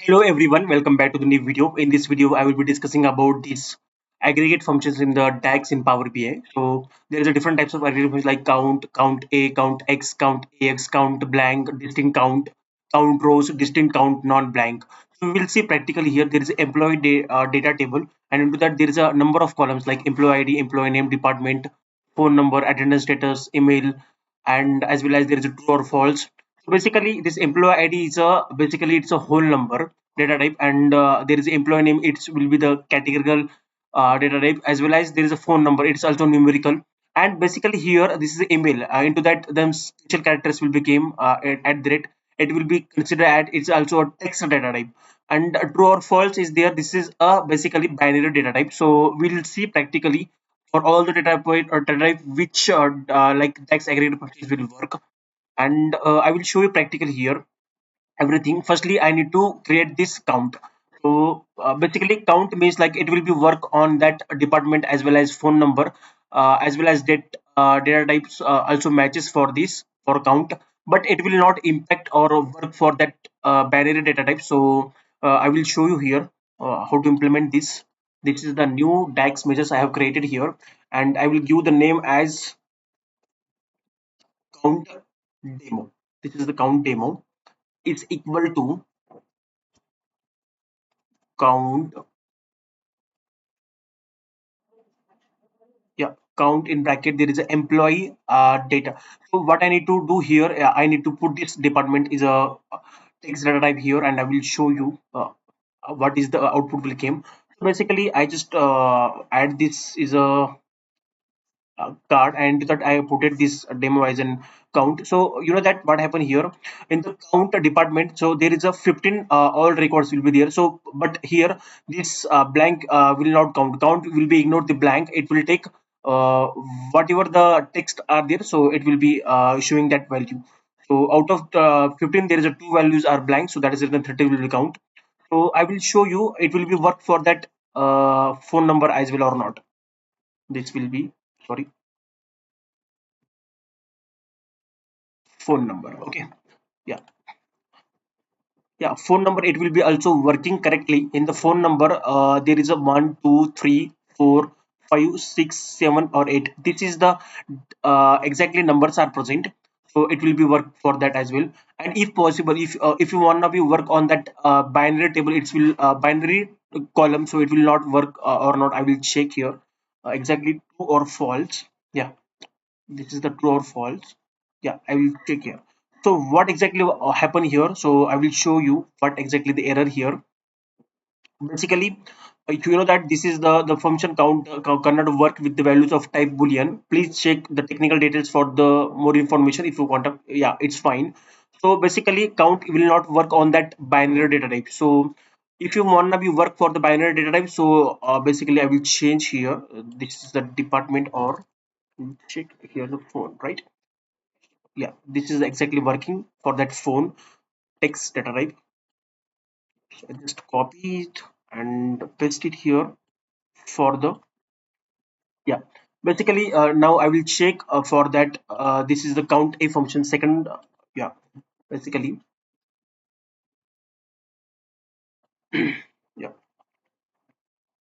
Hello everyone, welcome back to the new video. In this video, I will be discussing about these aggregate functions in the DAX in Power BI. So there is a different types of aggregate functions like count, count A, count X, count AX, count blank, distinct count, count rows, distinct count, non-blank. So we will see practically here there is employee data table, and into that there is a number of columns like employee ID, employee name, department, phone number, attendance status, email, and as well as there is a true or false. So basically, this employee ID is a basically it's a whole number data type, and there is employee name. It will be the categorical data type, as well as there is a phone number. It's also numerical. And basically here this is the email. Into that, then special characters will become at the rate. It will be considered as it's also a text data type. And true or false is there. This is a basically binary data type. So we'll see practically for all the data point or data type which like text aggregated functions will work. And I will show you practically here everything. Firstly, I need to create this count. So basically count means like it will be work on that department as well as phone number, as well as that data types also matches for this for count, but it will not impact or work for that binary data type. So I will show you here how to implement this. This is the new DAX measures I have created here, and I will give the name as count demo. This is the count demo. It's equal to count, yeah, count in bracket there is a employee data. So what I need to do here, I need to put this department is a text data type here, and I will show you what is the output will came. So basically I just add this is a card, and that I put it this demo as an count. So you know that what happened here in the count department. So there is a 15 all records will be there. So but here this blank will not count. Count will be ignored the blank. It will take uh, whatever the text are there. So it will be showing that value. So out of the 15 there is a two values are blank. So that is the 30 will be count. So I will show you it will be work for that phone number as well or not. This will be sorry, phone number. Okay, yeah, yeah, phone number. It will be also working correctly. In the phone number there is a 1 2 3 4 5 6 7 or 8. This is the exactly numbers are present, so it will be work for that as well. And if possible, if you want to be work on that binary table, it will binary column, so it will not work or not. I will check here exactly true or false. Yeah, this is the true or false. Yeah, I will check here. So what exactly happened here? So I will show you what exactly the error here. Basically, if you know that this is the function count cannot work with the values of type boolean, please check the technical details for the more information if you want to. Yeah, it's fine. So basically count will not work on that binary data type. So if you want to be work for the binary data type, so basically I will change here. This is the department, or check here the phone, right? Yeah, this is exactly working for that phone text data type. So I just copy it and paste it here for the, yeah, basically now I will check for that this is the count a function second, yeah, basically, yeah,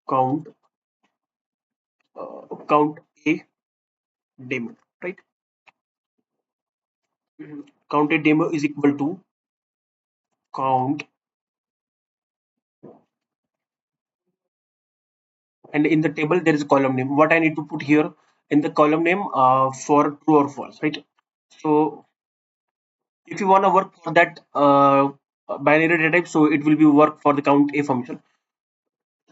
count count a demo, right? Count a demo is equal to count, and in the table there is a column name. What I need to put here in the column name for true or false, right? So if you want to work for that binary data type, so it will be work for the count a function.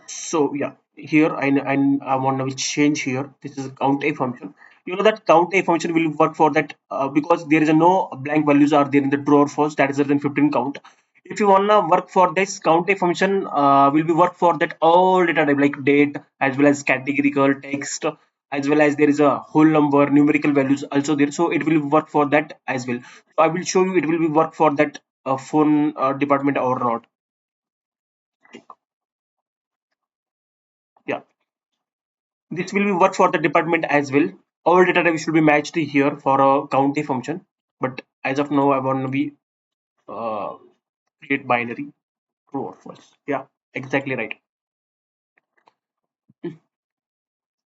So yeah, here I want to change here. This is a count a function. You know that count a function will work for that because there is a no blank values are there in the true or false. That is than 15 count. If you wanna work for this count a function, will be work for that all data type like date as well as categorical text, as well as there is a whole number numerical values also there. So it will work for that as well. So I will show you it will be work for that phone department or not. Yeah. This will be work for the department as well. All data types should be matched here for a county function. But as of now, I want to be uh, create binary. True or false? Yeah, exactly right.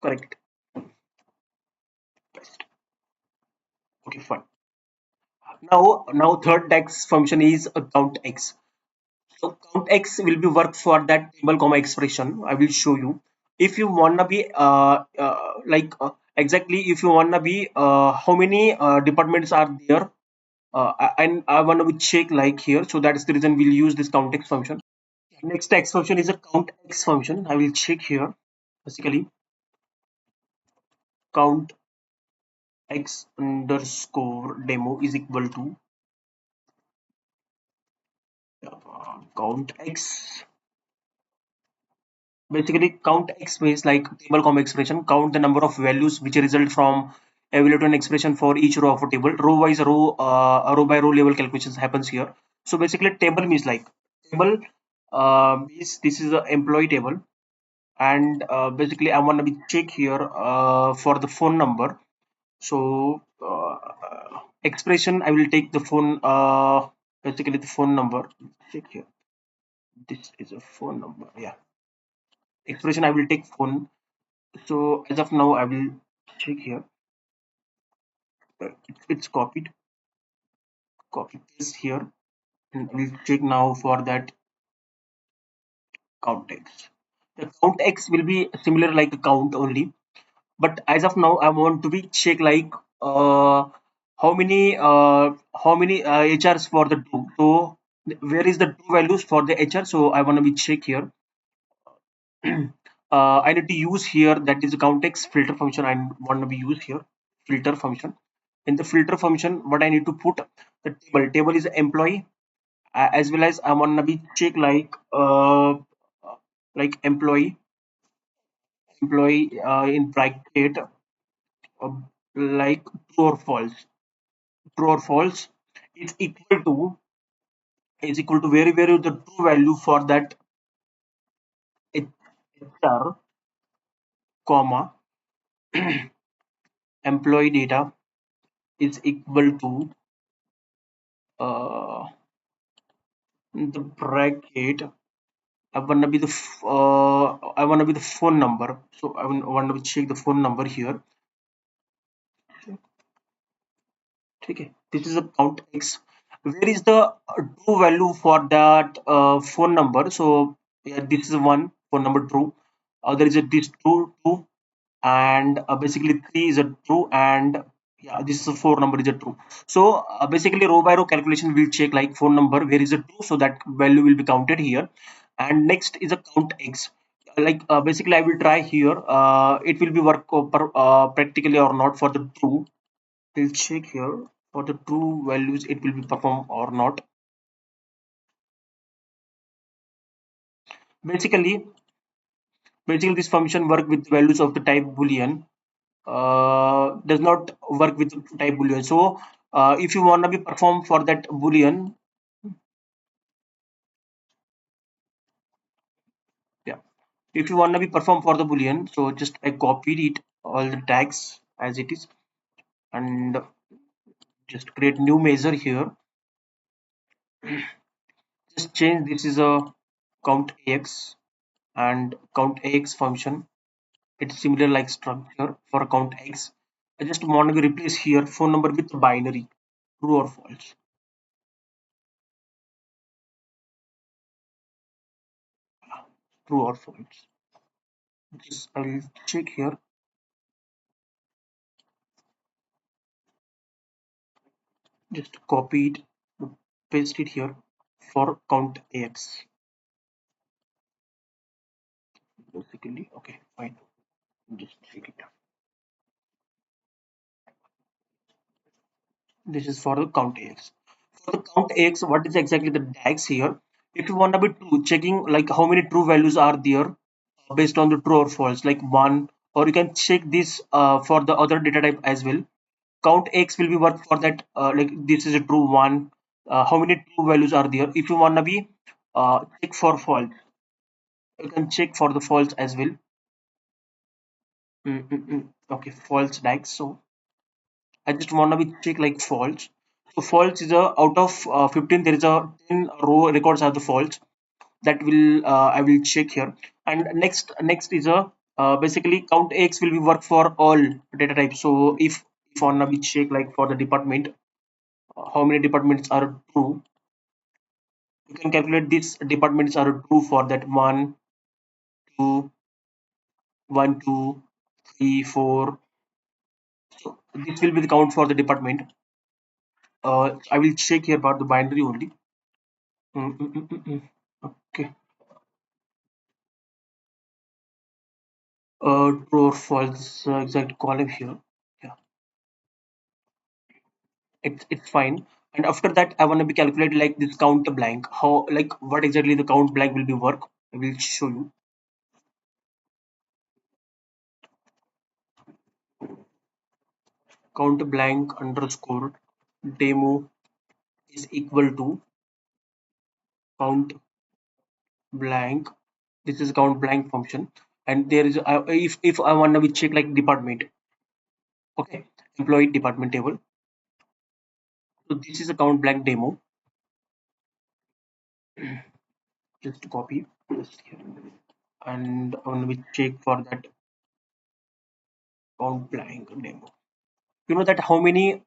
Correct. Best. Okay, fine. Now third DAX function is a COUNTX. So COUNTX will be work for that table comma expression. I will show you. If you wanna be exactly if you wanna be how many departments are there, and I wanna be check like here. So that is the reason we'll use this COUNTX function. Next X function is a COUNTX function. I will check here. Basically, COUNTX underscore demo is equal to COUNTX. Basically, COUNTX means like table comma expression. Count the number of values which result from evaluate an expression for each row of a table. Row wise row by row level calculations happens here. So basically, table means like table is this is the employee table, and basically I want to be check here for the phone number. So expression I will take the phone basically the phone number. Check here. This is a phone number. Yeah, expression I will take phone. So as of now I will check here. It's copy paste here, and we'll check now for that COUNTX. The COUNTX will be similar like a count only, but as of now I want to be check like uh, how many HRs for the true. So where is the true values for the HR? So I want to be check here. I need to use here that is a COUNTX filter function. I want to be use here filter function. In the filter function, what I need to put the table. Table is employee, as well as I want to be check like employee in bracket uh, like true or false. True or false is equal to very the true value for that HR comma employee data is equal to uh, the bracket. I wanna be the phone number. So I want to check the phone number here. Okay, this is a count X. Where is the true value for that phone number? So yeah, this is one phone number true. There is a this two, and basically three is a true, and yeah, this is a four number is a true. So basically row by row calculation will check like phone number where is a true, so that value will be counted here. And next is a count X. Like basically I will try here. It will be work practically or not for the true. We'll check here for the true values it will be perform or not. Basically, basically this function work with values of the type boolean. Does not work with type boolean. So if you want to be perform for that boolean, yeah. If you want to be perform for the boolean, so just I copied it all the tags as it is, and just create new measure here. Just change this is a count ax and count ax function. It's similar like structure for count x. I just want to replace here phone number with binary, true or false. True or false. Just I will check here. Just copy it, paste it here for count ax. Basically, okay, fine. Just check it. This is for the count ax. For the count ax, what is exactly the DAX here? If you want to be true, checking like how many true values are there based on the true or false, like one, or you can check this for the other data type as well. Count x will be work for that like this is a true one. How many true values are there? If you want to be check for false, you can check for the false as well. Okay, false DAX. So I just want to be check like false. So false is a out of 15 there is a 10 row records are the false. that will I will check here. And next is a basically count X will be work for all data types. So if on we check like for the department, how many departments are true, you can calculate these departments are true for that two, one, two, three, four. So this will be the count for the department. I will check here about the binary only. Okay. True or false exact column here. Yeah, it's fine. And after that, I want to be calculated like this count blank. How like what exactly the count blank will be work? I will show you. Count blank underscore demo is equal to count blank. This is count blank function, and there is if I want to be check like department. Okay, employee department table. So this is a count blank demo. Just copy this here, and I want to be check for that count blank demo. You know that how many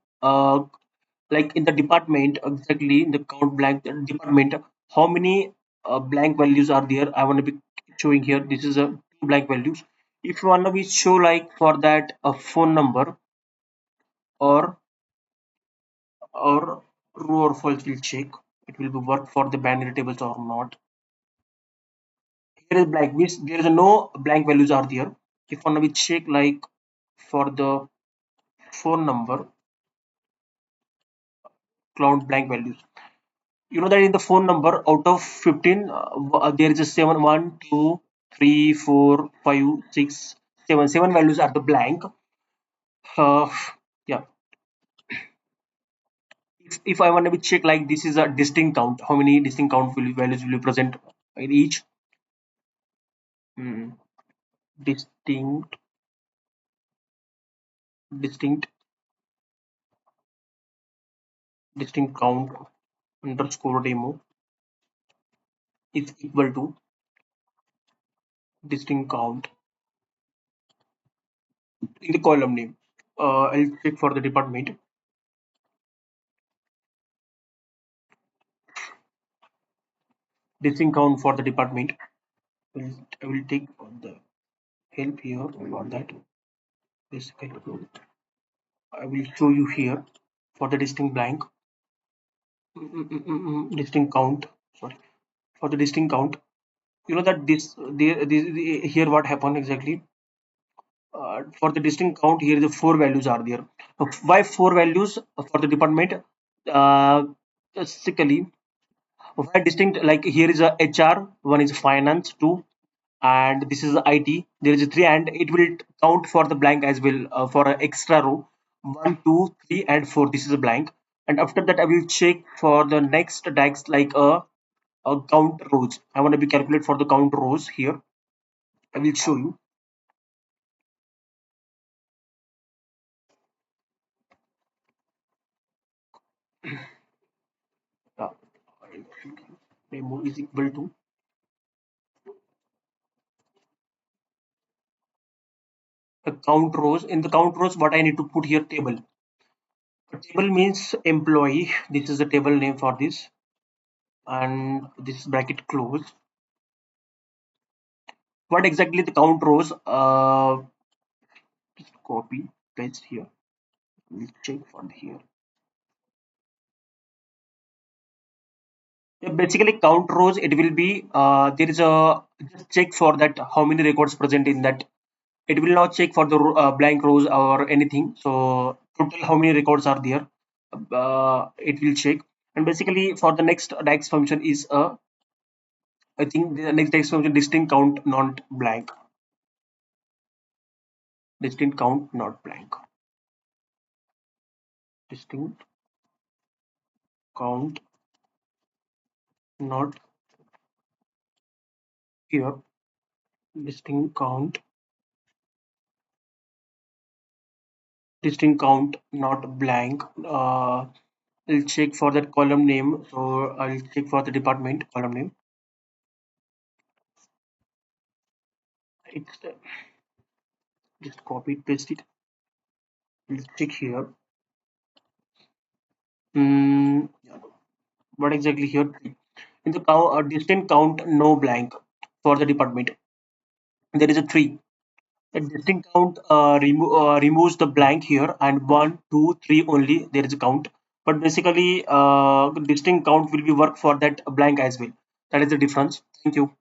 like in the department exactly in the count blank department, how many blank values are there? I want to be showing here. This is a two blank values. If you want to be show like for that a phone number or true or false, will check it will be work for the binary tables or not. Here is blank means there is no blank values are there. If want to be check like for the phone number count blank values, you know that in the phone number out of 15 there is a 7, 1, 2, 3, 4, 5, 6, 7. 7 values are the blank. uh, yeah, if I want to be check like this is a distinct count, how many distinct count will values will be present in each. Hmm, distinct distinct distinct count underscore demo is equal to distinct count in the column name. I'll check for the department. Distinct count for the department. I will take the help here for that. Basically, I will show you here for the distinct blank. Distinct count. Sorry, for the distinct count. You know that here what happened exactly. For the distinct count, here the four values are there. Why four values for the department? Uh, Basically, why distinct? Like here is a HR, one is finance, two, and this is IT. There is a three, and it will count for the blank as well for an extra row. One, two, three, and four. This is a blank. And after that, I will check for the next DAX like a count rows. I want to be calculate for the count rows here. I will show you. Uh, Demo is equal to count rows. In the count rows, what I need to put here table. A table means employee. This is the table name for this, and this bracket close. What exactly the count rows? Just copy paste here. We'll check for here. Yeah, basically count rows. It will be there is a just check for that how many records present in that. It will not check for the blank rows or anything. So total how many records are there. It will check. And basically for the next DAX function is I think the next DAX function distinct count not blank. Distinct count not blank. Distinct count not here. Distinct count. Distinct count not blank. I'll check for that column name. So I'll check for the department column name. It's just copy paste it. Let's check here. Yeah, what exactly here? In the distinct count, no blank for the department. There is a three. The distinct count removes the blank here, and one, two, three only there is a count. But basically, distinct count will be work for that blank as well. That is the difference. Thank you.